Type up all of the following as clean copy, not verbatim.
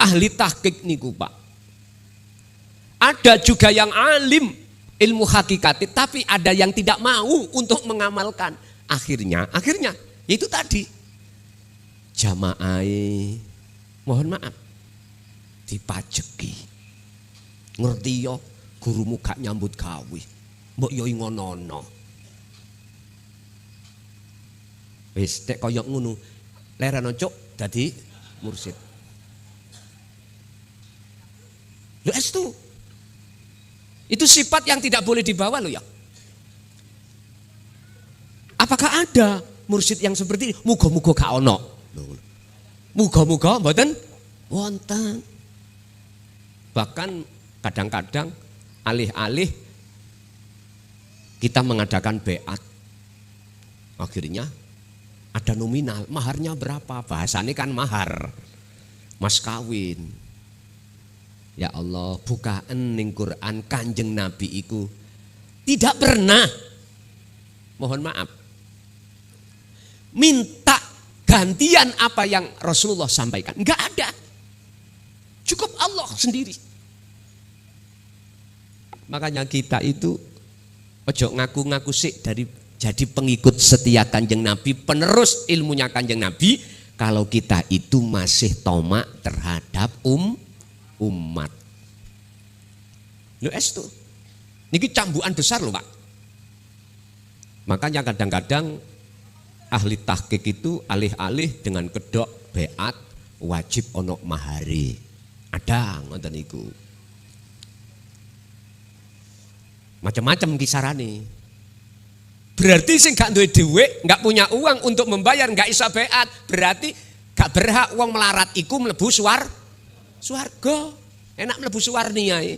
ahli tahqiq niku Pak. Ada juga yang alim ilmu hakikat, tapi ada yang tidak mau untuk mengamalkan. Akhirnya itu tadi jamaah mohon maaf dipajeki. Ngerti yo gurumu gak nyambut gawe. Mbok yo ngono-ono. Wis tek koyo ngono. Lerano cuk dadi mursyid. Lho itu sifat yang tidak boleh dibawa loh ya. Apakah ada mursyid yang seperti ini? Muga-muga gak ono. Muga-muga mboten wonten. Bahkan kadang-kadang alih-alih kita mengadakan beat, akhirnya ada nominal, maharnya berapa? Bahasanya kan mahar, mas kawin. Ya Allah, bukaan ning Quran Kanjeng Nabi iku tidak pernah, mohon maaf, minta gantian apa yang Rasulullah sampaikan. Enggak ada. Cukup Allah sendiri. Makanya kita itu ojo ngaku-ngaku sih dari jadi pengikut setia Kanjeng Nabi, penerus ilmunya Kanjeng Nabi, kalau kita itu masih tomak terhadap umat. Lho estu. Niki cambukan besar loh Pak. Makanya kadang-kadang ahli tahqiq itu alih-alih dengan kedok beat wajib ono mahari. Ada ngoten niku. Macam-macam kisarane. Berarti sing gak duwe dhuwit, gak punya uang untuk membayar, gak iso beat, berarti gak berhak wong melarat iku mlebu swarga. Enak mlebu suwarni ae.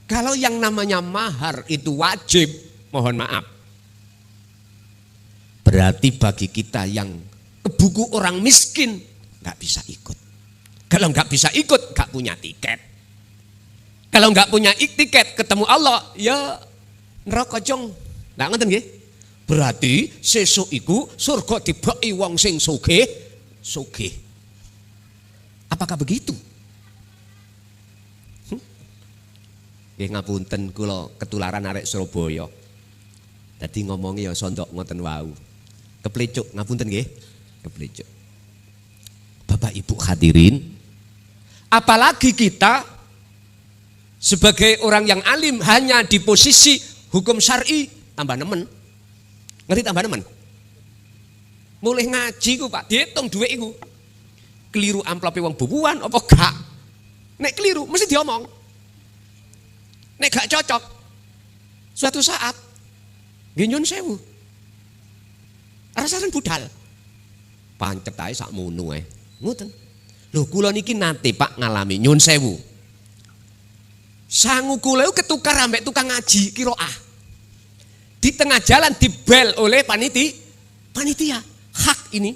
Kalau yang namanya mahar itu wajib, mohon maaf. Berarti bagi kita yang kebuku orang miskin gak bisa ikut. Kalau gak bisa ikut, gak punya tiket. Kalau gak punya tiket ketemu Allah, ya neraka jong. Nah ngoten nggih. Berarti sesuk iku surga dibeki wong sing sugih. Apakah begitu? Nggih ngapunten kula ketularan arek Surabaya. Dadi ngomongi ya sondok ngoten wau. Keplecuk ngapunten nggih. Keplecuk. Bapak Ibu hadirin, apalagi kita sebagai orang yang alim hanya di posisi hukum syar'i tambah nemen. Ngerti tambah nemen? Mulai ngaji ku Pak, dihitung duit iku. Keliru amplope wong bubuan apa gak? Nek keliru mesti diomong. Nek gak cocok suatu saat nggih nyun sewu. Rasane budal. Pancet ae sakmono ae. Ngoten. Lho kula niki nate Pak ngalami nyun sewu. Sangu kula ketukar ambek tukang ngaji qiraah. Di tengah jalan dibel oleh panitia. Hak ini.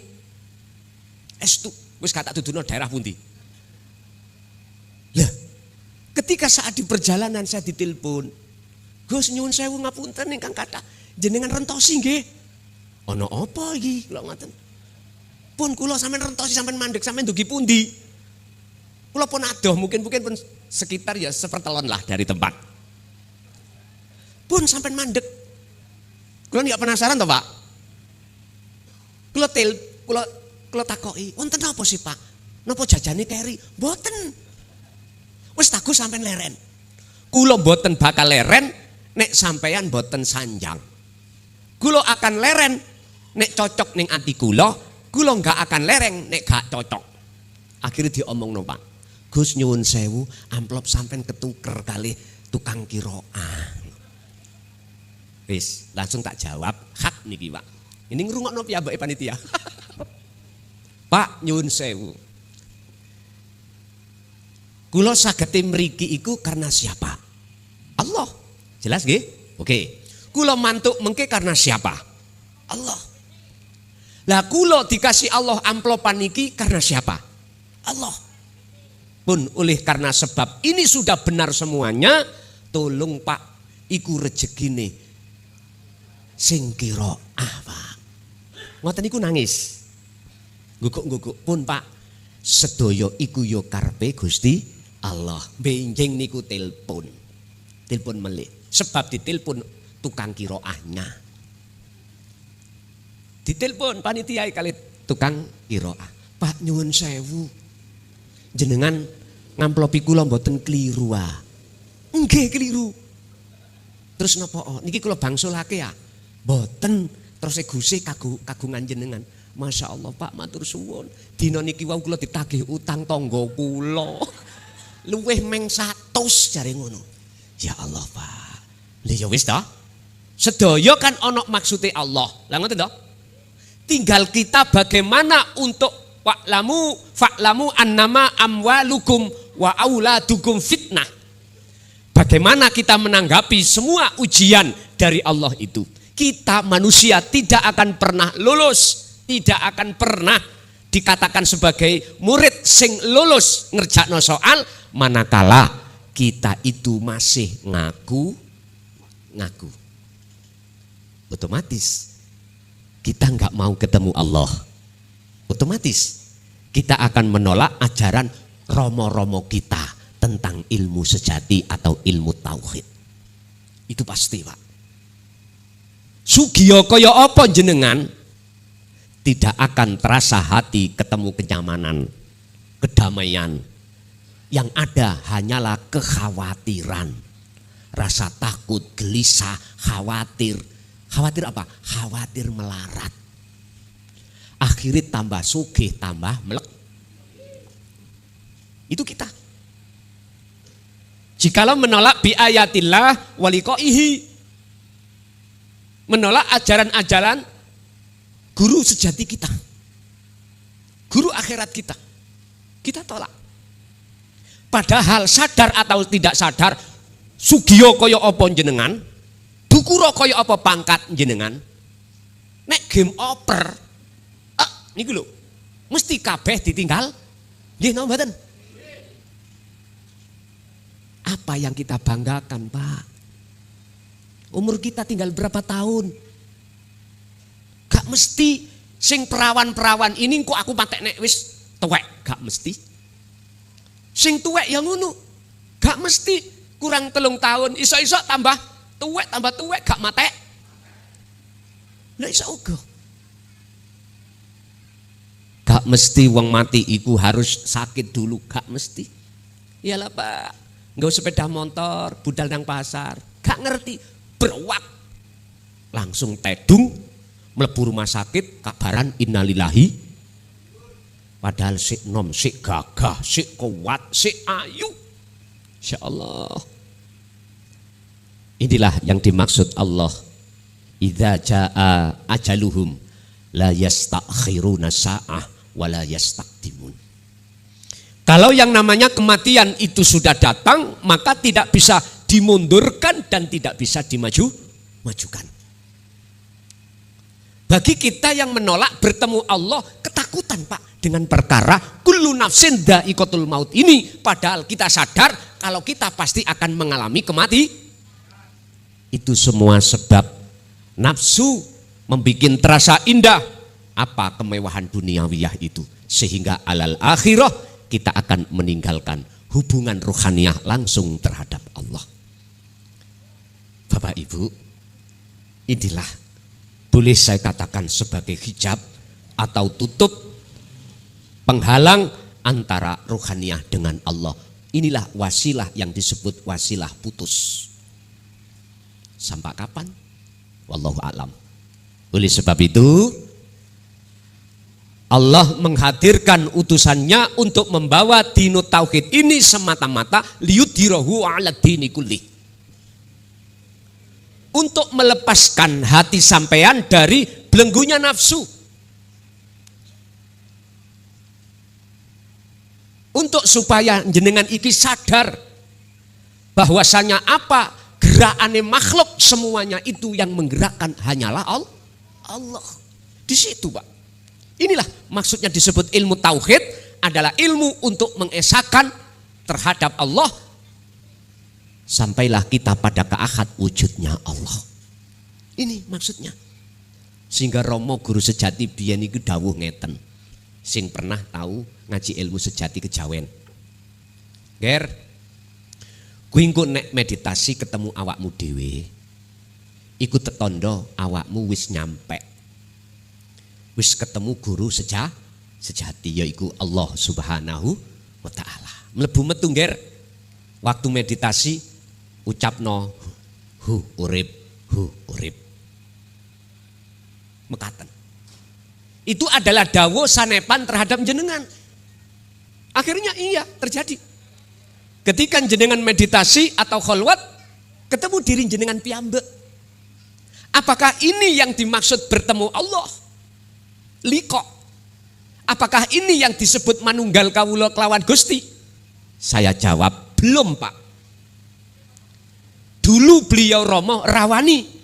Estu wis gak tak duduno daerah pundi. Lah, ketika saat di perjalanan saya ditelepon, Gus nyuwun sewu ngapunten ingkang kathah, jenengan rentosi nggih. Ana apa iki kula ngoten. Pun kula sampean rentosi sampean mandek sampean dugi pundi? Kula pun adoh mungkin pun sekitar ya sepertelon lah dari tempat. Pun sampean mandek. Kula nggak penasaran toh Pak. Kula takoki, wonten apa sih Pak? Napa jajane keri? Mboten. Wis taku sampean leren. Kula mboten bakal leren nek sampean mboten sanjang. Kula akan leren nek cocok ning ati kula nggak akan lereng nek gak cocok. Akhirnya diomongno Pak. Gus nyuwun sewu, amplop sampean ketuker kali tukang qiraah. Wis, langsung tak jawab, hak niki Pak. Ini ngrungokno piyambake panitia. Pak nyuwun sewu. Kula saged mriki iku karena siapa? Allah. Jelas nggih? Oke. Kula mantuk mengke karena siapa? Allah. Lah kula dikasih Allah amplopan niki karena siapa? Allah. Pun oleh karena sebab ini sudah benar semuanya, tolong Pak, iku rezekine sing qiraah Pak. Ngoten niku nangis. Guguk-guguk pun Pak, sedaya iku ya karepe Gusti Allah. Benjing niku telepon. Telepon melih. Sebab ditelepon tukang kiroahnya. Ditelepon panitia kali tukang kiroah. Pak nyuwun sewu. Jenengan ngamplopi kula mboten kliru ah. Nggih kliru. Terus napa niki kula bangsulake ya. Mboten terus Gusti kagungan jenengan. Masya Allah Pak matur suwun. Dina niki wau kula ditagih utang tangga kula. Luwih meng 100 jare ngono. Ya Allah Pak. Lha ya wis ta. Sedaya kan ana maksude Allah. Lah ngoten to? Tinggal kita bagaimana untuk fa'lamu annama amwalukum wa auladukum fitnah. Bagaimana kita menanggapi semua ujian dari Allah itu. Kita manusia tidak akan pernah lulus, tidak akan pernah dikatakan sebagai murid sing lulus ngerjakno soal manakala kita itu masih ngaku. Otomatis kita nggak mau ketemu Allah. Otomatis kita akan menolak ajaran romo-romo kita tentang ilmu sejati atau ilmu tauhid. Itu pasti Pak. Sugiyo kaya apa jenengan tidak akan terasa hati ketemu kenyamanan, kedamaian. Yang ada hanyalah kekhawatiran, rasa takut, gelisah, khawatir. Khawatir apa? Khawatir melarat. Akhirnya tambah sugih, tambah melek. Itu kita. Jikalau menolak bi ayatillah waliqaihi, menolak ajaran-ajaran guru sejati kita, guru akhirat kita tolak. Padahal sadar atau tidak sadar, sugiyo kaya apa jenengan, dukura kaya apa pangkat jenengan, nek game oper, niku lho, mesti kabeh ditinggal. Nggih napa mboten? Apa yang kita banggakan Pak? Umur kita tinggal berapa tahun? Gak mesti sing perawan-perawan ini kok aku patek nek wis tuwek, gak mesti. Sing tuwek yang ngono, gak mesti kurang 3 tahun, iso-iso tambah tuwek gak matek. Lah iso uga. Gak mesti wong mati iku harus sakit dulu, gak mesti. Iyalah Pak, nggawa sepeda motor, budal nang pasar, gak ngerti, berwak langsung tedung, mlebu rumah sakit, kabaran innalillahi. Padahal sik nom, sik gagah, sik kuat, sik ayu. Insya Allah. Inilah yang dimaksud Allah. Idza jaa ajaluhum la yastakhiruna sa'ah wa la yastaqdimun. Kalau yang namanya kematian itu sudah datang, maka tidak bisa dimundurkan dan tidak bisa dimajukan. Bagi kita yang menolak bertemu Allah, ketakutan Pak dengan perkara kullu nafsin dha'iqatul maut ini. Padahal kita sadar kalau kita pasti akan mengalami kematian. Itu semua sebab nafsu membuat terasa indah apa kemewahan duniawiyah itu. Sehingga alal akhirah kita akan meninggalkan hubungan ruhaniyah langsung terhadap Allah. Bapak Ibu, inilah boleh saya katakan sebagai hijab atau tutup penghalang antara ruhaniyah dengan Allah. Inilah wasilah yang disebut wasilah putus. Sampai kapan? Wallahu a'lam. Oleh sebab itu Allah menghadirkan utusannya untuk membawa dinut tauhid ini semata-mata liyudhirahu 'ala dini kulli. Untuk melepaskan hati sampean dari belenggunya nafsu. Untuk supaya jenengan iki sadar bahwasanya apa gerakane makhluk semuanya itu yang menggerakkan hanyalah Allah. Di situ Pak. Inilah maksudnya disebut ilmu tauhid adalah ilmu untuk mengesahkan terhadap Allah. Sampailah kita pada keahad wujudnya Allah. Ini maksudnya. Sehingga Romo guru sejati biyen iku dawuh ngeten. sing pernah tahu ngaji ilmu sejati kejawen. Ger, kuwi engko nek meditasi ketemu awakmu dhewe, iku tetondo awakmu wis nyampe. Wis ketemu guru sejati yaiku Allah Subhanahu wa taala. Mlebu metu ger, waktu meditasi ucapno hu urip. Mekaten. Itu adalah dawuh sanepan terhadap jenengan. Akhirnya iya terjadi. Ketika jenengan meditasi atau kholwat, ketemu diri jenengan piyambak. Apakah ini yang dimaksud bertemu Allah? Liqa. Apakah ini yang disebut manunggal kawula kelawan Gusti? Saya jawab, belum Pak. Dulu beliau Romo rawani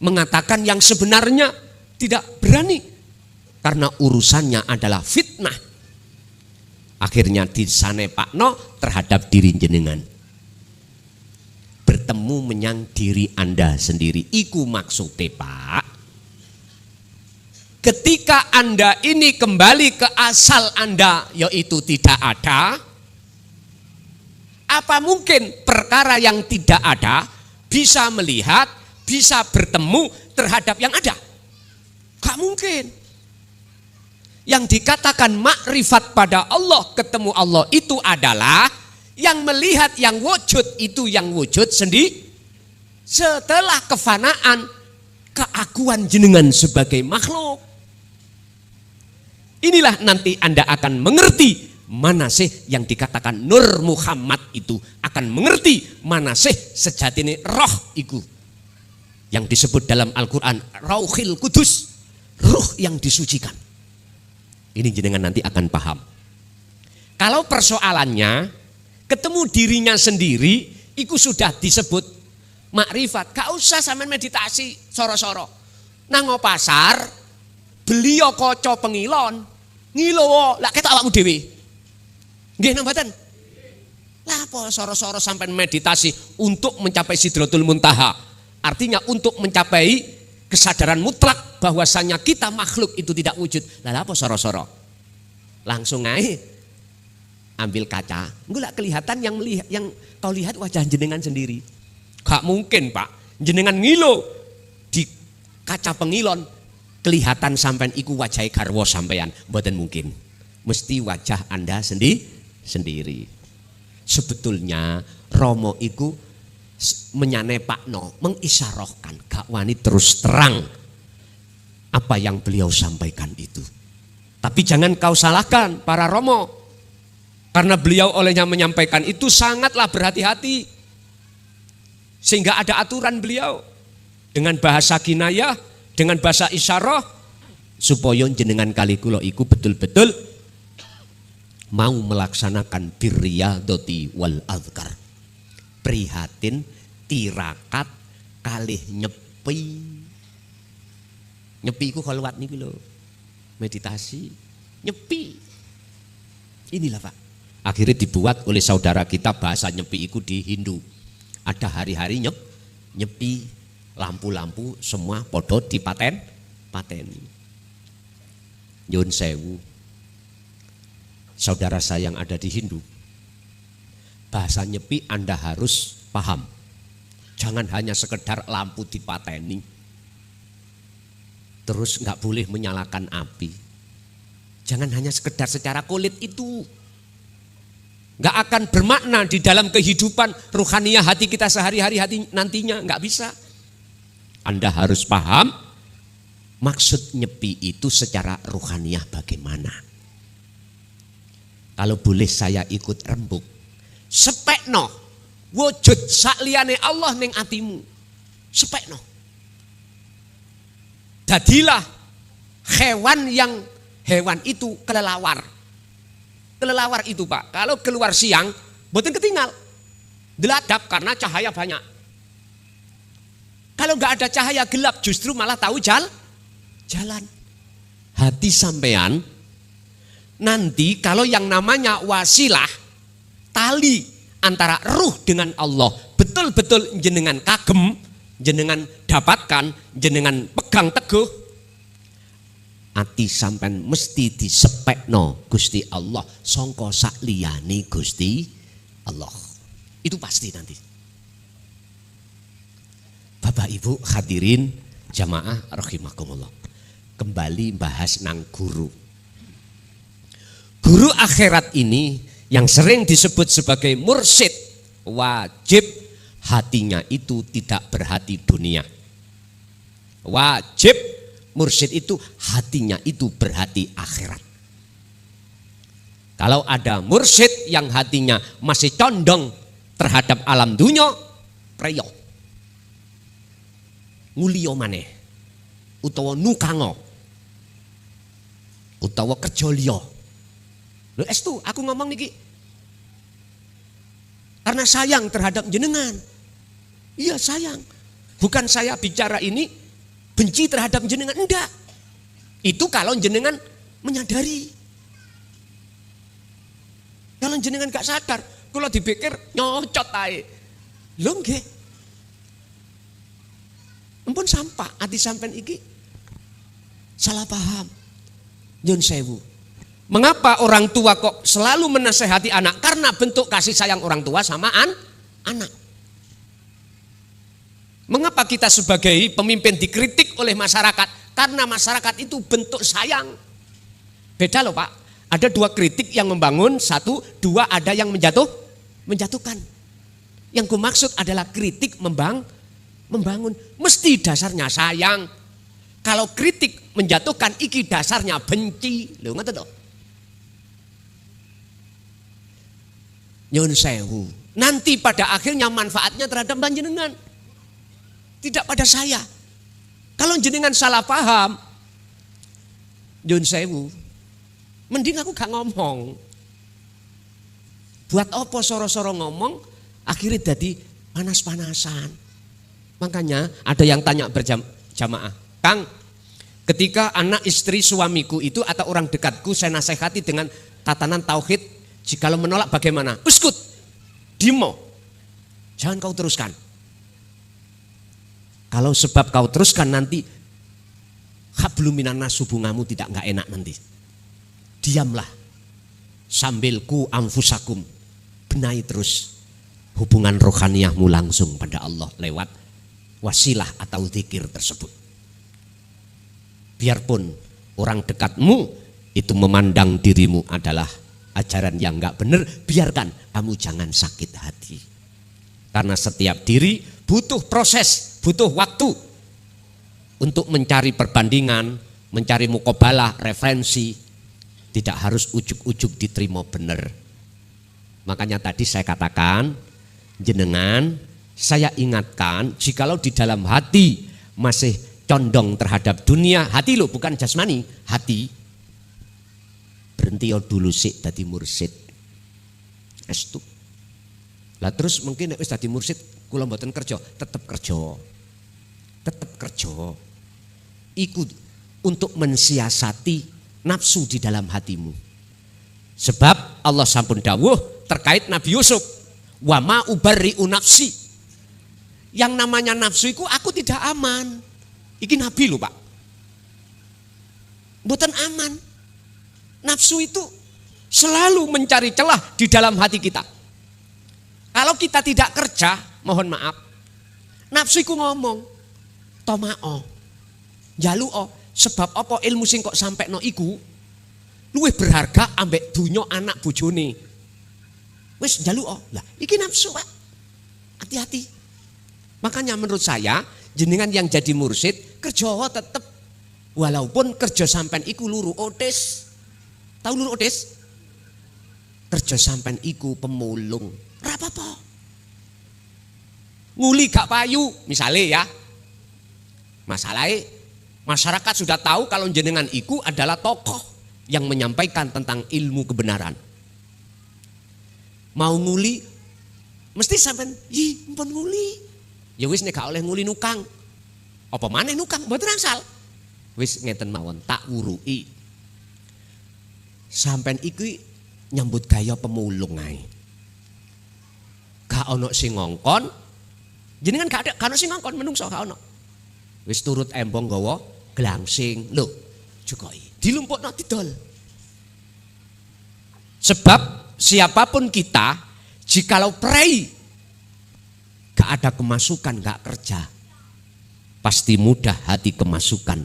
mengatakan yang sebenarnya tidak berani karena urusannya adalah fitnah. Akhirnya disanepakno terhadap diri jenengan. Bertemu menyang diri Anda sendiri. Iku maksudnya Pak. Ketika Anda ini kembali ke asal Anda yaitu tidak ada, apa mungkin perkara yang tidak ada bisa melihat, bisa bertemu terhadap yang ada? Gak mungkin. Yang dikatakan makrifat pada Allah, ketemu Allah itu adalah yang melihat yang wujud itu yang wujud sendiri. Setelah kefanaan, keakuan jenengan sebagai makhluk. Inilah nanti Anda akan mengerti mana sih yang dikatakan Nur Muhammad itu, akan mengerti mana sih sejatine roh itu. Yang disebut dalam Al-Quran Rauhil Kudus, ruh yang disucikan. Ini jenengan nanti akan paham. Kalau persoalannya ketemu dirinya sendiri, itu sudah disebut makrifat. Gak usah sampai meditasi soro-soro. Nang pasar beliau koco pengilon, ngilo lah ketok awakmu dhewe. Nggih nang mboten? Lah apa soro-soro sampai meditasi untuk mencapai Sidratul Muntaha? Artinya untuk mencapai kesadaran mutlak bahwasanya kita makhluk itu tidak wujud. Lah apa soro-soro? Langsung aja ambil kaca. Enggak kelihatan yang kau lihat wajah jenengan sendiri. Gak mungkin Pak. Jenengan ngilo di kaca pengilon kelihatan sampean iku wajah garwa sampean. Mboten mungkin. Mesti wajah Anda sendiri. Sebetulnya Romo iku menyanepakno, mengisyarahkan, gak wani terus terang apa yang beliau sampaikan itu. Tapi jangan kau salahkan para Romo, karena beliau olehnya menyampaikan itu sangatlah berhati-hati, sehingga ada aturan beliau dengan bahasa kinayah, dengan bahasa isyarah, supaya jenengan kali kula iku betul-betul mau melaksanakan birriyadati wal azkar. Prihatin, tirakat, kalih nyepi. Nyepi iku kholwat niku lho. Meditasi, nyepi. Inilah Pak. Akhirnya dibuat oleh saudara kita bahasa nyepi iku di Hindu. Ada hari-hari nyepi, lampu-lampu semua podo pateni. Nyun sewu. Saudara saya yang ada di Hindu, bahasa nyepi Anda harus paham. Jangan hanya sekedar lampu dipateni, terus nggak boleh menyalakan api. Jangan hanya sekedar secara kulit itu, nggak akan bermakna di dalam kehidupan ruhaniyah hati kita sehari-hari nantinya, nggak bisa. Anda harus paham maksud nyepi itu secara ruhaniyah bagaimana. Kalau boleh saya ikut rembuk, sepekno wujud sakliyane Allah ning atimu, sepekno. Jadilah hewan itu kelelawar. Kelelawar itu Pak, kalau keluar siang mboten ketinggal. Deladap karena cahaya banyak. Kalau nggak ada cahaya gelap justru malah tahu jalan. Hati sampean nanti kalau yang namanya wasilah, tali antara ruh dengan Allah, betul-betul jenengan kagem, jenengan dapatkan, jenengan pegang teguh, ati sampean mesti disepekno Gusti Allah sangka sak liyane Gusti Allah. Itu pasti nanti. Bapak Ibu hadirin jamaah rahimakumullah. Kembali bahas nang guru. Guru akhirat ini yang sering disebut sebagai mursyid, wajib hatinya itu tidak berhati dunia. Wajib mursyid itu hatinya itu berhati akhirat. Kalau ada mursyid yang hatinya masih condong terhadap alam dunia, preyo nguliyo maneh utawa nukango utawa kerja liya. Lho estu aku ngomong niki karena sayang terhadap jenengan. Iya sayang. Bukan saya bicara ini benci terhadap jenengan, enggak. Itu kalau jenengan menyadari. Kalau jenengan gak sadar, kalau dipikir nyocot ae. Lho nggih. Ampun sampah ati sampean iki salah paham. Nyun sewu. Mengapa orang tua kok selalu menasehati anak? Karena bentuk kasih sayang orang tua sama anak. Mengapa kita sebagai pemimpin dikritik oleh masyarakat? Karena masyarakat itu bentuk sayang. Beda loh Pak. Ada dua kritik yang membangun, satu, dua ada yang menjatuhkan. Yang ku maksud adalah kritik membangun. Mesti dasarnya sayang. Kalau kritik menjatuhkan, iki dasarnya benci. Loh ngerti toh? Nyun sewu. Nanti pada akhirnya manfaatnya terhadap panjenengan. Tidak pada saya. Kalau jenengan salah paham, nyun sewu. Mending aku gak ngomong. Buat apa soro-soro ngomong, akhirnya jadi panas-panasan. Makanya ada yang tanya berjamaah, Kang, ketika anak istri suamiku itu atau orang dekatku saya nasihati dengan tatanan tauhid, jikalau menolak bagaimana? Uskut, dimo, jangan kau teruskan. Kalau sebab kau teruskan nanti habluminan nas hubunganmu nggak enak nanti. Diamlah sambil ku anfusakum, benahi terus hubungan rohaniahmu langsung pada Allah lewat wasilah atau zikir tersebut. Biarpun orang dekatmu itu memandang dirimu adalah ajaran yang enggak benar, biarkan, kamu jangan sakit hati. Karena setiap diri butuh proses, butuh waktu untuk mencari perbandingan, mencari mukobalah, referensi. Tidak harus ujuk-ujuk diterima benar. Makanya tadi saya katakan, jenengan saya ingatkan, jikalau di dalam hati masih condong terhadap dunia, hati lo bukan jasmani, hati. Berhenti dulu sih dadi mursyid. Estu. Lah terus mungkin wis dadi mursyid kula mboten kerja, tetep kerja. Tetep kerja. Iku untuk mensiasati nafsu di dalam hatimu. Sebab Allah sampun dawuh terkait Nabi Yusuf, wa ma ubarri'u nafsi. Yang namanya nafsu iku aku tidak aman. Iki Nabi lho, Pak. Mboten aman. Nafsu itu selalu mencari celah di dalam hati kita. Kalau kita tidak kerja, mohon maaf, nafsu iku ngomong, tomao, jaluo, sebab apa ilmu sing kok sampai no iku, luwih berharga ambek dunyo anak bojone. Wis jaluo, lah iki nafsu Pak, hati-hati. Makanya menurut saya, jenengan yang jadi mursyid, kerja tetep, walaupun kerja sampean iku luru odes. Tahu lur odes? Kerja sampean iku pemulung. Ora apa-apa. Nguli gak payu, misalnya ya. Masalahnya masyarakat sudah tahu kalau jenengan iku adalah tokoh yang menyampaikan tentang ilmu kebenaran. Mau nguli mesti sampean, "Ih, mpun nguli." Ya wis nek gak oleh nguli nukang. Apa maneh nukang? Mboten angsal. Wis ngeten mawon, tak wurui. Sampean iki nyambut gaya pemulung ae. Gak ono sing ngongkon. Jenengan gak ono sing ngongkon menungso gak ono. Wis turut embong gawa glangsing. Lho, jukoi. dilumpukno didol. Sebab siapapun kita, jikalau prei gak ada kemasukan, gak kerja, pasti mudah hati kemasukan,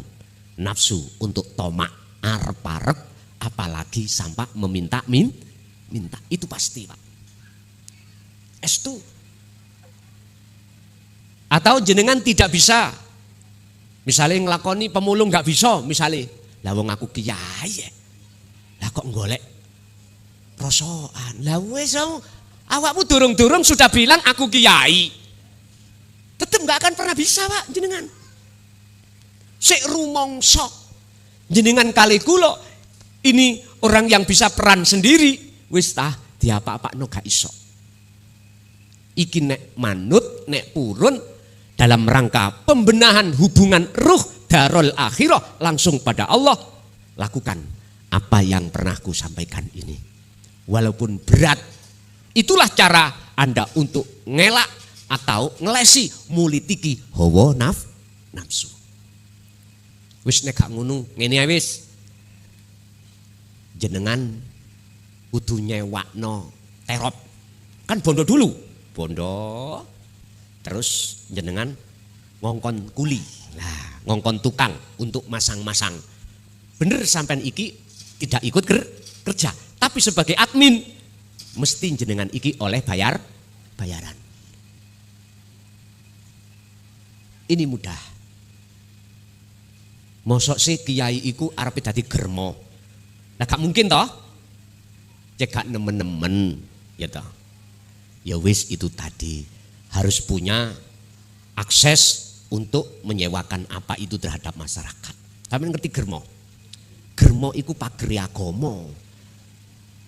nafsu untuk tomak, arep-arep, apalagi sampai minta. Itu pasti, Pak. Estu. Atau jenengan tidak bisa, misalnya ngelakoni pemulung gak bisa, misalnya, lah wong aku kiai ya, lah kok golek prosoan, lah wes awakmu durung-durung sudah bilang aku kiai, tetep gak akan pernah bisa, Pak, jenengan. Sik rumongso jenengan kali kula ini orang yang bisa peran sendiri, wis tah diapa-apakno gak iso. Iki nek manut, nek purun dalam rangka pembenahan hubungan ruh darul akhirah langsung pada Allah, lakukan apa yang pernah ku sampaikan ini. Walaupun berat, itulah cara Anda untuk ngelak atau ngelesi mulitiki hawa nafsu. Wis nek gak ngono ngene ae wis. Jenengan kudu nyewakno terop. Kan bondo dulu, bondo. Terus jenengan ngongkon kuli. Lah, ngongkon tukang untuk masang-masang. Bener sampean iki tidak ikut kerja, tapi sebagai admin mesti jenengan iki oleh bayaran. Ini mudah. Mosok sih kiai iku arep dadi germo. Lah gak mungkin toh? Cek gak nemen-nemen ya toh. Ya wis itu tadi harus punya akses untuk menyewakan apa itu terhadap masyarakat. Sampeyan ngerti germo? Germo iku pageri agama.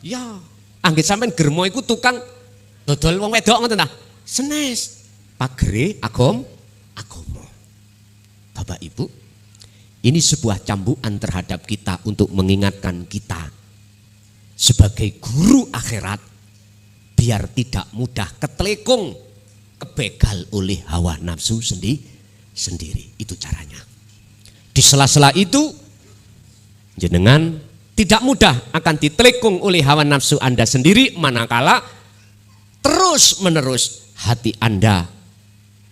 Ya, anggit sampeyan germo iku tukang dodol wong wedok ngoten ta? Senes. Pageri agama. Bapak Ibu, ini sebuah cambukan terhadap kita untuk mengingatkan kita sebagai guru akhirat biar tidak mudah ketelekung, kebegal oleh hawa nafsu sendiri. Itu caranya. Di sela-sela itu jenengan tidak mudah akan ditelekung oleh hawa nafsu Anda sendiri manakala terus menerus hati Anda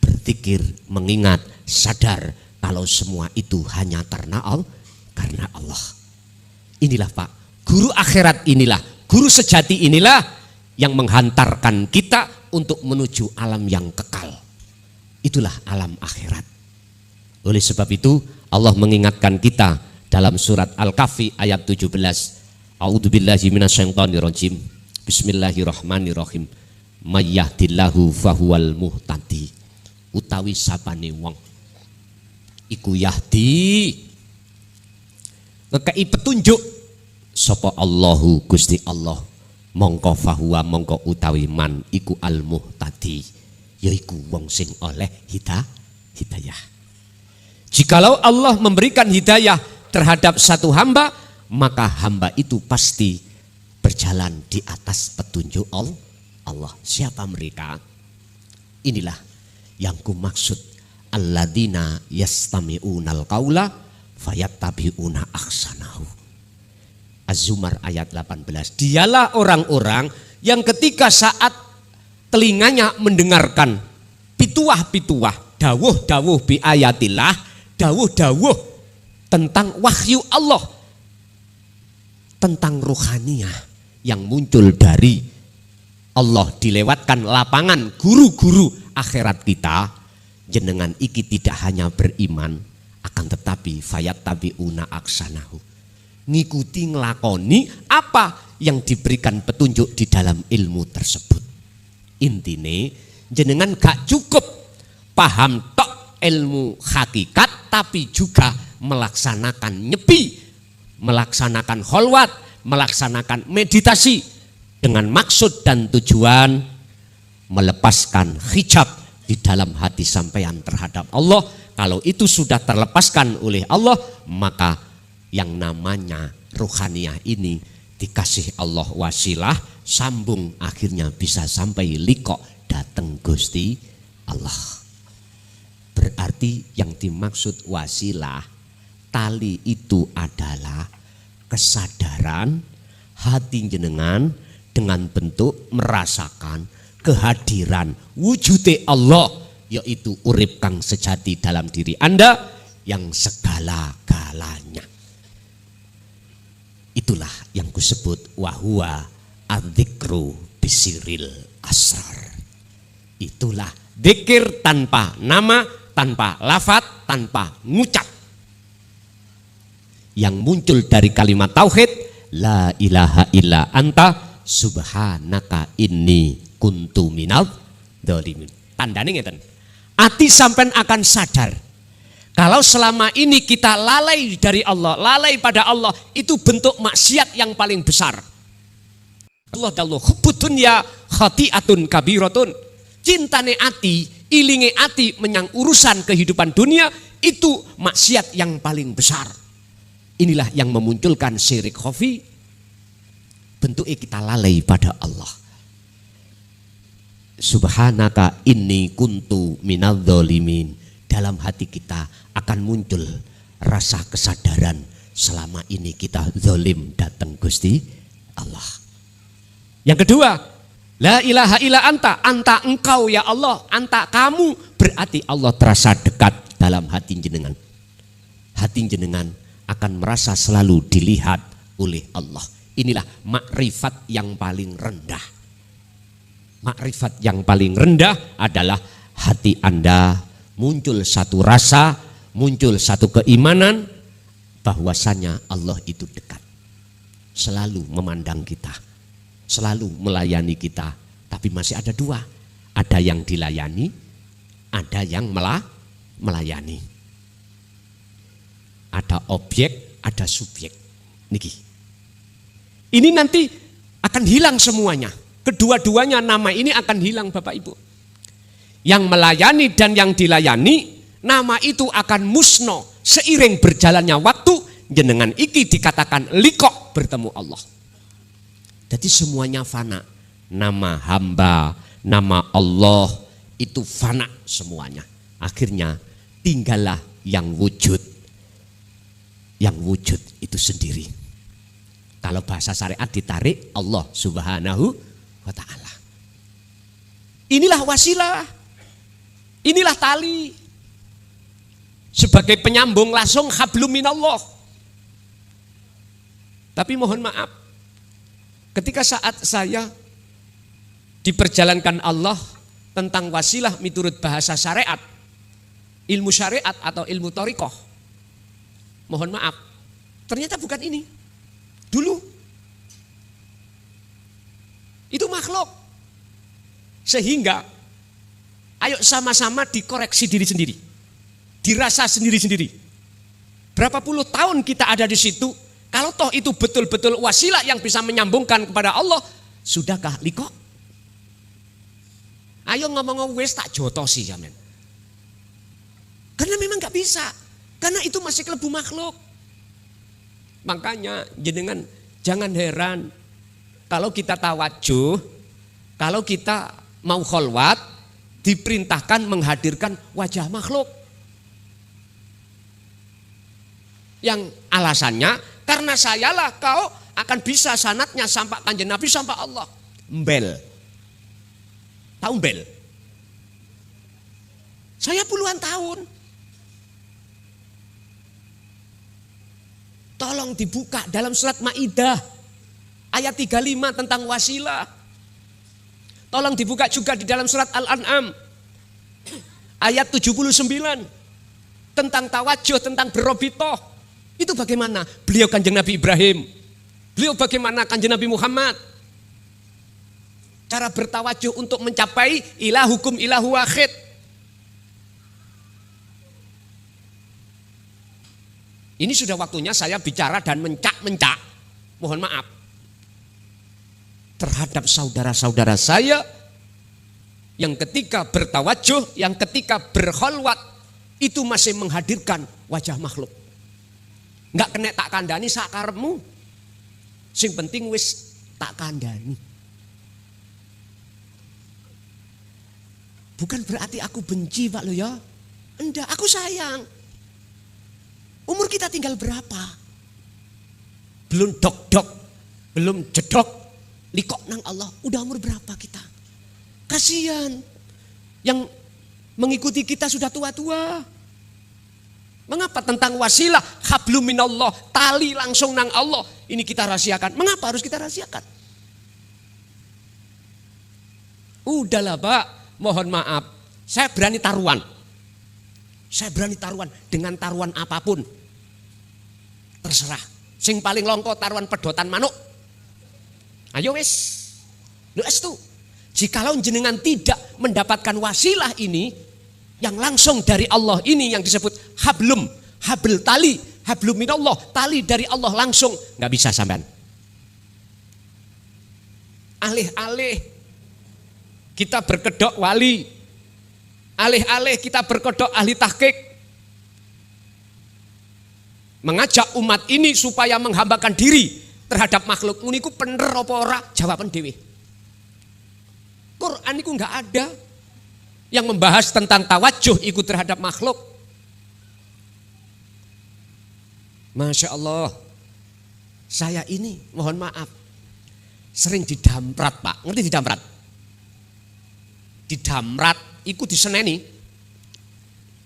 berpikir, mengingat, sadar kalau semua itu hanya karena Allah. Inilah Pak, guru akhirat inilah, guru sejati inilah yang menghantarkan kita untuk menuju alam yang kekal. Itulah alam akhirat. Oleh sebab itu Allah mengingatkan kita dalam surat Al-Kahfi ayat 17. A'udzubillahi minasyaitonirrajim. Bismillahirrahmanirrahim. Mayyahdillahu fahuwal muhtadi. Utawi sapane wong iku yahdi ngekei petunjuk sapa Allahu Gusti Allah, mongko fahuwa mongko utawi man iku al muhtadi, yaiku wong sing oleh hidayah. Jikalau Allah memberikan hidayah terhadap satu hamba, maka hamba itu pasti berjalan di atas petunjuk Allah. Siapa mereka? Inilah yang ku maksud alladzina yastami'unal qaula fayattabi'una ahsanahu. Az-Zumar ayat 18. Dialah orang-orang yang ketika saat telinganya mendengarkan pituah-pituah, dawuh-dawuh bi ayatillah, dawuh-dawuh tentang wahyu Allah, tentang ruhaniyah yang muncul dari Allah, dilewatkan lapangan guru-guru akhirat kita, jenengan iki tidak hanya beriman, akan tetapi fayattabi'una aksanahu, ngikuti ngelakoni apa yang diberikan petunjuk di dalam ilmu tersebut. Intine jenengan gak cukup paham tok ilmu hakikat, tapi juga melaksanakan nyepi, melaksanakan kholwat, melaksanakan meditasi dengan maksud dan tujuan melepaskan hijab di dalam hati sampean terhadap Allah. Kalau itu sudah terlepaskan oleh Allah, maka yang namanya ruhaniyah ini dikasih Allah wasilah, sambung akhirnya bisa sampai liqo, datang Gusti Allah. Berarti yang dimaksud wasilah, tali itu adalah kesadaran hati jenengan dengan bentuk merasakan kehadiran wujude Allah, yaitu urip kang sejati dalam diri Anda yang segala-galanya. Itulah yang kusebut wahwa adzikru bisiril asrar. Itulah dzikir tanpa nama, tanpa lafat, tanpa ngucap. Yang muncul dari kalimat tauhid, la ilaha illa anta subhanaka inni kuntu minal dzalimin. Tandane ngeten. Ati sampean akan sadar kalau selama ini kita lalai dari Allah, lalai pada Allah, itu bentuk maksiat yang paling besar. Allah dallu hubbud dunya khati'atun kabiratun. Cintane ati, ilinge ati menyang urusan kehidupan dunia itu maksiat yang paling besar. Inilah yang memunculkan syirik khafi. Bentuknya kita lalai pada Allah. Subhanaka inni kuntu minadz dzalimin. Dalam hati kita akan muncul rasa kesadaran selama ini kita zalim datang Gusti Allah. Yang kedua, la ilaha illa anta, anta engkau ya Allah, anta kamu, berarti Allah terasa dekat dalam hati jenengan. Hati jenengan akan merasa selalu dilihat oleh Allah. Inilah makrifat yang paling rendah. Makrifat yang paling rendah adalah hati Anda muncul satu rasa, muncul satu keimanan bahwasanya Allah itu dekat. Selalu memandang kita, selalu melayani kita. Tapi masih ada dua, ada yang dilayani, ada yang melayani. Ada objek, ada subjek. Niki. Ini nanti akan hilang semuanya. Kedua-duanya nama ini akan hilang Bapak Ibu. Yang melayani dan yang dilayani, nama itu akan musno seiring berjalannya waktu. Jenengan iki dikatakan liqo, bertemu Allah. Jadi semuanya fana. Nama hamba, nama Allah itu fana semuanya. Akhirnya tinggallah yang wujud. Yang wujud itu sendiri. Kalau bahasa syariat ditarik Allah subhanahu wa ta'ala. Inilah wasilah. Inilah tali. Sebagai penyambung langsung hablum minallah. Tapi mohon maaf. Ketika saat saya diperjalankan Allah tentang wasilah menurut bahasa syariat, ilmu syariat atau ilmu thariqah, mohon maaf, ternyata bukan ini. Dulu itu makhluk. Sehingga ayo sama-sama dikoreksi diri sendiri. Dirasa sendiri-sendiri. Berapa puluh tahun kita ada di situ, kalau toh itu betul-betul wasilah yang bisa menyambungkan kepada Allah, sudahkah liqo? Ayo ngomong wis tak jotosi jamin. Karena memang gak bisa. Karena itu masih kelebu makhluk. Makanya jenengan jangan heran kalau kita tawajuh, kalau kita mau kholwat, diperintahkan menghadirkan wajah makhluk. Yang alasannya karena sayalah kau akan bisa sanatnya sampai kanjeng Nabi sampai Allah. Mbel. Tahu mbel? Saya puluhan tahun. Tolong dibuka dalam surat Maidah ayat 35 tentang wasilah. Tolong dibuka juga di dalam surat Al-An'am ayat 79 tentang tawajuh, tentang berobitoh. Itu bagaimana? Beliau kanjeng Nabi Ibrahim. Beliau bagaimana kanjeng Nabi Muhammad. Cara bertawajuh untuk mencapai ilahukum ilahu wahid. Ini sudah waktunya saya bicara dan mencak-mencak, mohon maaf, terhadap saudara-saudara saya yang ketika bertawajuh, yang ketika berkholwat, itu masih menghadirkan wajah makhluk. Enggak kena tak kandani sakarepmu, sing penting wis tak kandani. Bukan berarti aku benci Pak lo ya, enggak, aku sayang. Umur kita tinggal berapa? belum dok-dok, belum jedok, likok nang Allah. Udah umur berapa kita? Kasihan. Yang mengikuti kita sudah tua-tua. Mengapa tentang wasilah, hablum minallah, tali langsung nang Allah, ini kita rahasiakan. Mengapa harus kita rahasiakan? Udahlah Pak, mohon maaf. Saya berani taruhan. Saya berani taruhan dengan taruhan apapun. Terserah. Sing paling longko taruhan pedotan manuk. Ayo wis. Wis tuh. Jikalau jenengan tidak mendapatkan wasilah ini yang langsung dari Allah ini yang disebut hablum, habl tali, hablum minallah, tali dari Allah langsung, nggak bisa sampean. Alih-alih kita berkedok wali, alih-alih kita berkedok ahli tahqiq, mengajak umat ini supaya menghambakan diri terhadap makhluk uniku bener apa ora? Jawaban dewi. Quran itu nggak ada yang membahas tentang tawajuh ikut terhadap makhluk. Masya Allah, saya ini mohon maaf sering didamprat Pak, ngerti didamprat? Didamprat, ikut diseneni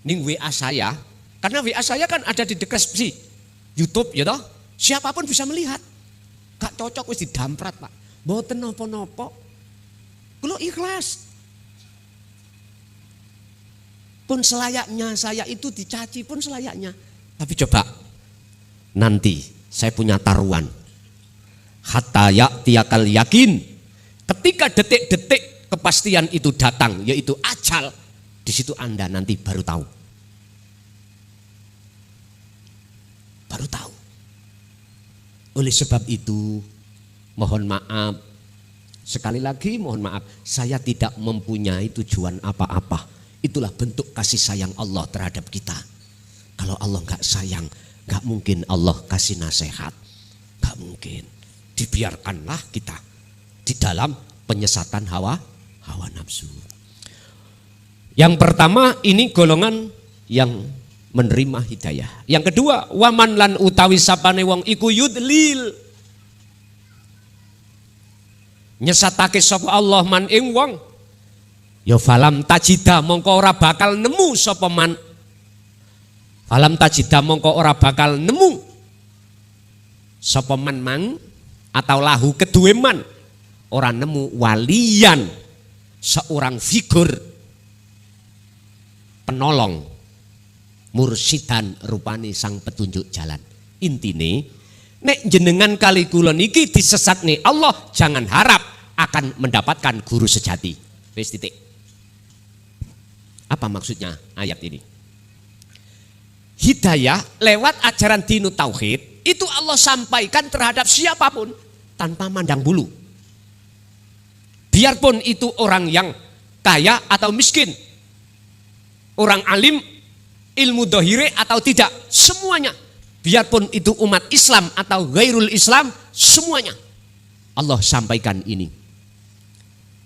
ning WA saya, karena WA saya kan ada di deskripsi YouTube ya toh, siapapun bisa melihat. Gak cocok wis didamprat Pak, mboten nopo-nopo, kulo ikhlas. Pun selayaknya saya itu dicaci pun selayaknya. Tapi coba nanti saya punya taruhan. Hatta ya'tiyakal yakin. Ketika detik-detik kepastian itu datang, yaitu ajal, di situ Anda nanti baru tahu. Baru tahu. Oleh sebab itu, mohon maaf. Sekali lagi mohon maaf, saya tidak mempunyai tujuan apa-apa. Itulah bentuk kasih sayang Allah terhadap kita. Kalau Allah gak sayang, gak mungkin Allah kasih nasihat. Gak mungkin. Dibiarkanlah kita di dalam penyesatan hawa nafsu. Yang pertama ini golongan yang menerima hidayah. Yang kedua, waman lan utawi sapane wong iku yudlil. Nyesatake sapa Allah man ing wong. Ya falam tajida mongko ora bakal nemu sapa man. Falam tajida mongko ora bakal nemu sapa man mang atau lahu kedue man ora nemu walian seorang figur penolong mursidan rupane sang petunjuk jalan. Intine nek jenengan kali kula niki disesatne Allah, jangan harap akan mendapatkan guru sejati. Wis titik. Apa maksudnya ayat ini? Hidayah lewat ajaran dinut tauhid itu Allah sampaikan terhadap siapapun tanpa mandang bulu. Biarpun itu orang yang kaya atau miskin, orang alim, ilmu dohire atau tidak, semuanya. Biarpun itu umat Islam atau ghairul Islam, semuanya Allah sampaikan ini.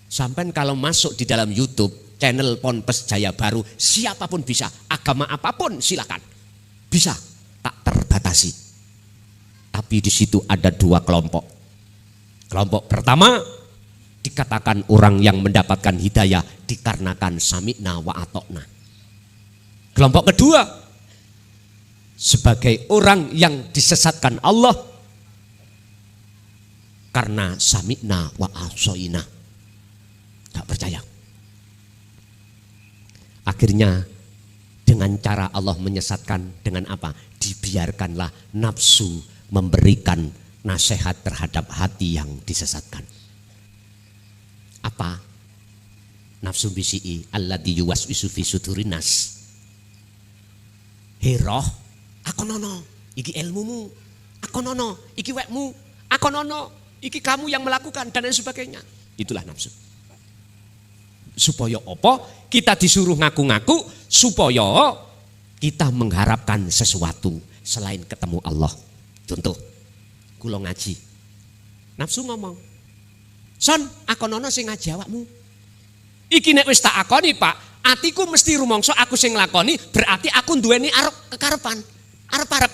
Sampai kalau masuk di dalam YouTube channel Ponpes Jaya Baru, siapapun bisa, agama apapun silakan, bisa, tak terbatasi. Tapi di situ ada dua kelompok. Kelompok pertama dikatakan orang yang mendapatkan hidayah dikarenakan sami'na wa atokna. Kelompok kedua sebagai orang yang disesatkan Allah karena sami'na wa asoina. Tak percaya. Akhirnya dengan cara Allah menyesatkan dengan apa? Dibiarkanlah nafsu memberikan nasihat terhadap hati yang disesatkan. Apa? Nafsu bisi'i alladzi yuwaswisu fi sudurinas. Heroh, akonono, iki ilmumu. Akonono, iki wekmu. Akonono, iki kamu yang melakukan dan lain sebagainya. Itulah nafsu. Supaya apa? Kita disuruh ngaku-ngaku supaya kita mengharapkan sesuatu selain ketemu Allah. Contoh, kula ngaji. Nafsu ngomong, "Son, akonono sing ngaji awakmu." Iki nek wis tak akoni, Pak, atiku mesti rumangsa aku sing nglakoni, berarti aku duweni arep kekarepan, arep-arep.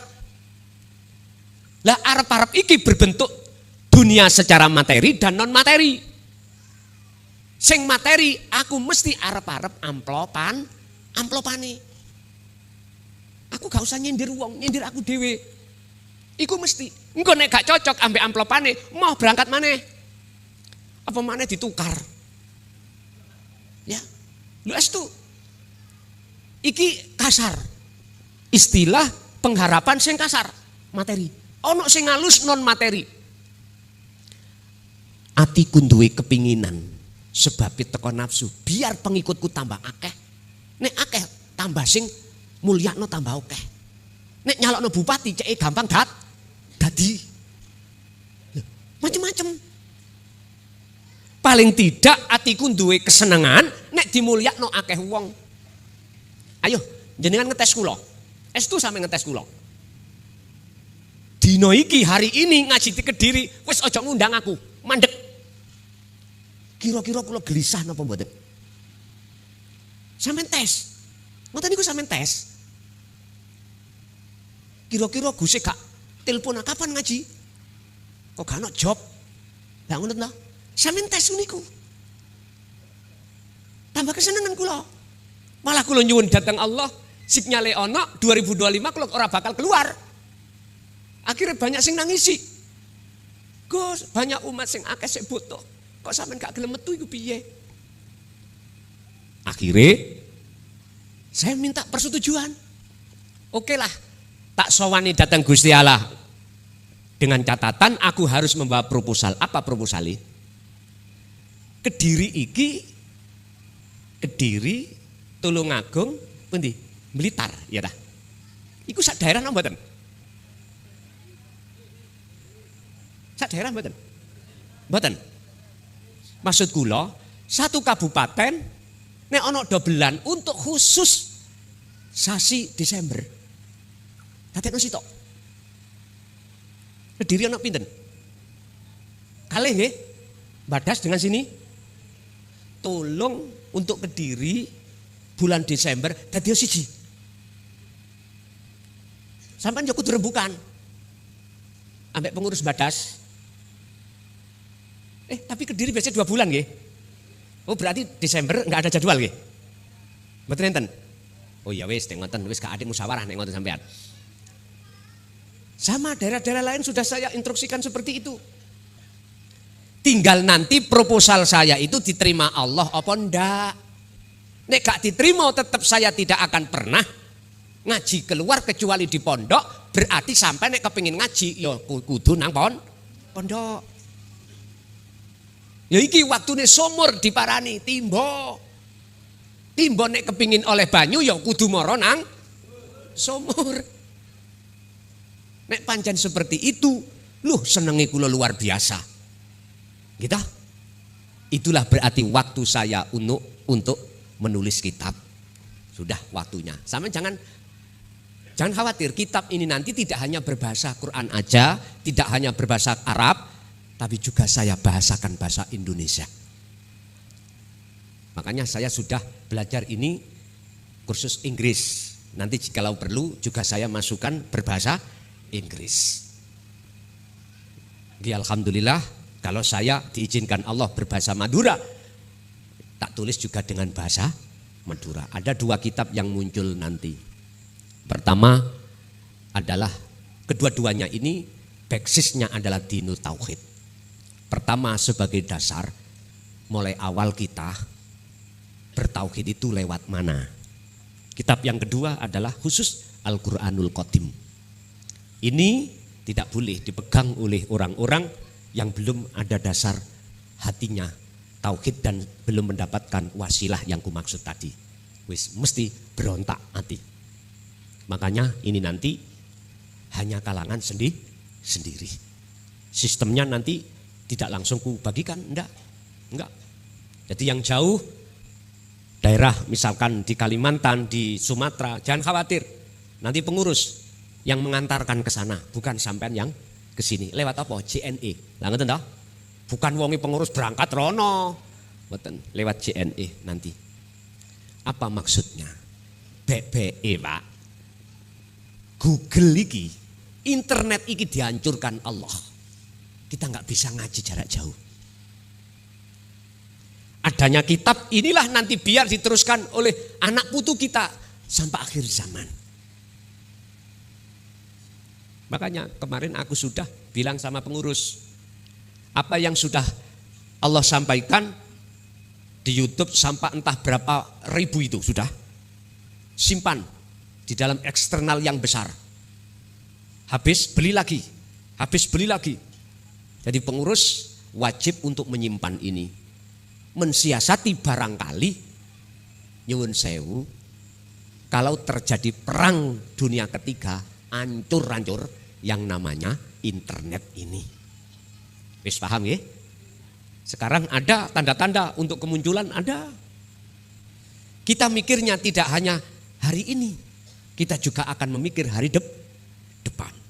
Lah arep-arep iki berbentuk dunia secara materi dan non materi. Sing materi aku mesti arep-arep amplopane. Aku gak usah nyindir wong, nyindir aku dhewe. Iku mesti. Engko nek gak cocok ambek amplopane, mau berangkat maneh. Apa maneh ditukar? Ya. Lu estu. Iki kasar. Istilah pengharapan sing kasar, materi. Ono sing halus non materi. Atiku duwe kepinginan sebab teko nafsu, biar pengikutku tambah akeh. Nek akeh tambah sing mulyakno tambah akeh. Nek nyalokno bupati cek gampang dadi. Macem-macem. Paling tidak atiku duwe kesenangan nek dimulyakno akeh wong. Ayo jenengan ngetes kula. Estu sampe ngetes kula. Dino iki hari ini ngaji di Kediri wis aja ngundang aku, mandek. Kira-kira kula gelisah napa mboten? Sampeyan tes. Ngoten niku sampeyan tes. Kira-kira Gus gak telepon kapan ngaji? Kok gak ono job? Lah ngono to. Sampeyan tes niku. Tambah kesenengan kula. Malah kula nyuwun datang Allah, signale ono 2025 kula ora bakal keluar. Akhirnya banyak sing nangisi. Gus, banyak umat sing akeh sing butuh. Kok sampean gak gelem metu iku piye? Akhirnya saya minta persetujuan. Oke lah, tak sowani datang Gusti Allah. Dengan catatan aku harus membawa proposal. Apa proposalnya? Kediri Tulungagung, pundi? Blitar, ya dah. Iku sak daerah napa mboten? Sak daerah mboten? Mboten. Maksud kula, satu kabupaten nek ana dobelan untuk khusus sasi Desember. Dadekno sitok. Kediri ana pinten? Kalih nggih. Badas dengan sini. Tolong untuk Kediri bulan Desember dadi siji. Sampeyan yo kudu rembukan. Ambek pengurus Badas. Tapi Kediri biasanya 2 bulan nggih. Oh berarti Desember enggak ada jadwal nggih. Mboten enten. Oh ya wis ngoten wis gak ade musyawarah nek ngoten sampean. Sama daerah-daerah lain sudah saya instruksikan seperti itu. Tinggal nanti proposal saya itu diterima Allah apa ndak. Nek gak diterima tetap saya tidak akan pernah ngaji keluar kecuali di pondok. Berarti sampai nek kepingin ngaji ya kudu nang pondok. Ya iki waktune sumur diparani timbo. Timbo nek kepingin oleh banyu ya kudu mara nang sumur. Nek pancen seperti itu, senengi kula luar biasa. Gitu? Itulah berarti waktu saya untuk menulis kitab. Sudah waktunya. Sama jangan khawatir, kitab ini nanti tidak hanya berbahasa Quran aja, tidak hanya berbahasa Arab, tapi juga saya bahasakan bahasa Indonesia. Makanya saya sudah belajar ini kursus Inggris. Nanti jikalau perlu juga saya masukkan berbahasa Inggris. Jadi alhamdulillah kalau saya diizinkan Allah berbahasa Madura, tak tulis juga dengan bahasa Madura. Ada 2 kitab yang muncul nanti. Pertama adalah kedua-duanya ini basisnya adalah Dinul Tauhid. Pertama sebagai dasar mulai awal kita bertauhid itu lewat mana. Kitab yang kedua adalah khusus Al-Quranul Qadim. Ini tidak boleh dipegang oleh orang-orang yang belum ada dasar hatinya tauhid dan belum mendapatkan wasilah yang kumaksud tadi. Wis mesti berontak hati. Makanya ini nanti hanya kalangan sendiri. Sistemnya nanti tidak langsung kubagikan, enggak. Jadi yang jauh daerah misalkan di Kalimantan, di Sumatera, jangan khawatir. Nanti pengurus yang mengantarkan ke sana, bukan sampean yang ke sini. Lewat apa? JNE. Lah ngoten toh? Bukan wongi pengurus berangkat rono. Mboten, lewat JNE nanti. Apa maksudnya? BBE, Pak. Google iki internet iki dihancurkan Allah. Kita nggak bisa ngaji jarak jauh. Adanya kitab inilah nanti biar diteruskan oleh anak putu kita sampai akhir zaman. Makanya kemarin aku sudah bilang sama pengurus, apa yang sudah Allah sampaikan di YouTube sampai entah berapa ribu itu sudah simpan di dalam eksternal yang besar. Habis beli lagi, habis beli lagi. Jadi pengurus wajib untuk menyimpan ini. Mensiasati barangkali nyuwun sewu kalau terjadi perang dunia ketiga hancur-hancur yang namanya internet ini. Wis paham ya? Sekarang ada tanda-tanda untuk kemunculan ada. Kita mikirnya tidak hanya hari ini, kita juga akan memikir hari depan.